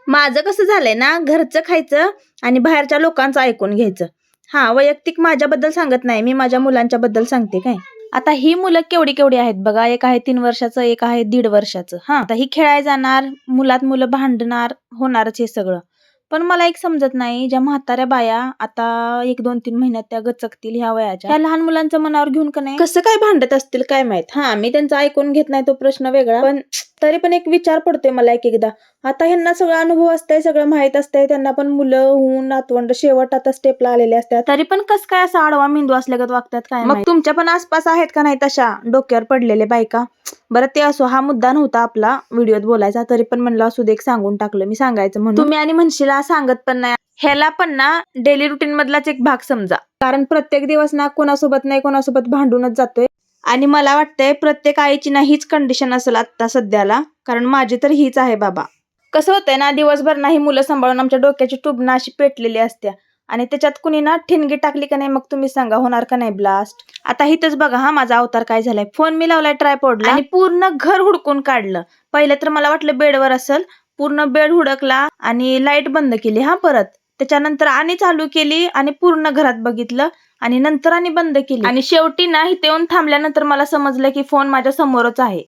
माझं कसं झालंय ना, घरचं खायचं आणि बाहेरच्या लोकांचं ऐकून घ्यायचं. हा, वैयक्तिक माझ्याबद्दल सांगत नाही, मी माझ्या मुलांच्या बद्दल सांगते काय. आता ही मुलं केवढी केवढी आहेत बघा, एक आहे 3 वर्षाचं, एक आहे 1.5 वर्षाचं. हा, आता ही खेळायला जाणार, मुलात मुलं भांडणार, होणारच हे सगळं. पण मला एक समजत नाही, ज्या म्हाताऱ्या बाया आता 1-2-3 महिन्यात त्या गचकतील ह्या वयाच्या, ह्या लहान मुलांचं मनावर घेऊन का नाही कसं काय भांडत असतील काय माहित. हा, मी त्यांचं ऐकून घेत नाही तो प्रश्न वेगळा, पण तरी पण एक विचार पडतोय मला एक एकदा. आता ह्यांना सगळं अनुभव असतंय, सगळं माहित असतंय, त्यांना पण मुलं होऊन नातवंड शेवट आता स्टेपला आलेले असतात, तरी पण कस काय असा आडवा मेंदू असल्यागत वागतात काय. मग तुमच्या पण आसपास आहेत का नाही तशा डोक्यावर पडलेले बायका? बरं ते असो, हा मुद्दा नव्हता आपला व्हिडिओत बोलायचा, तरी पण म्हणलं असू दे, एक सांगून टाकलं मी, सांगायचं म्हणून. तुम्ही आणि म्हणशीला सांगत पण नाही, ह्याला पण ना डेली रुटीन मधलाच एक भाग समजा, कारण प्रत्येक दिवस ना कोणासोबत नाही कोणासोबत भांडूनच जातोय. आणि मला वाटतंय प्रत्येक आईची ना हीच कंडिशन असेल आता सध्याला, कारण माझी तर हीच आहे बाबा. कसं होतंय ना, दिवसभर नाही मुलं सांभाळून आमच्या डोक्याची ट्यूब ना अशी पेटलेली असत्या, आणि त्याच्यात कुणी ना ठिणगी टाकली का नाही, मग तुम्ही सांगा होणार का नाही ब्लास्ट. आता हिथंच बघा हा माझा अवतार काय झालाय. फोन मी लावलाय ट्रायपॉडला आणि पूर्ण घर हुडकून काढलं. पहिलं तर मला वाटलं बेडवर असेल, पूर्ण बेड हुडकला आणि लाईट बंद केली हा परत. त्याच्यानंतर आणि चालू केली आणि पूर्ण घरात बघितलं आणि नंतर आणि बंद केली, आणि शेवटी ना इथे येऊन थांबल्यानंतर मला समजलं की फोन माझ्या समोरच आहे.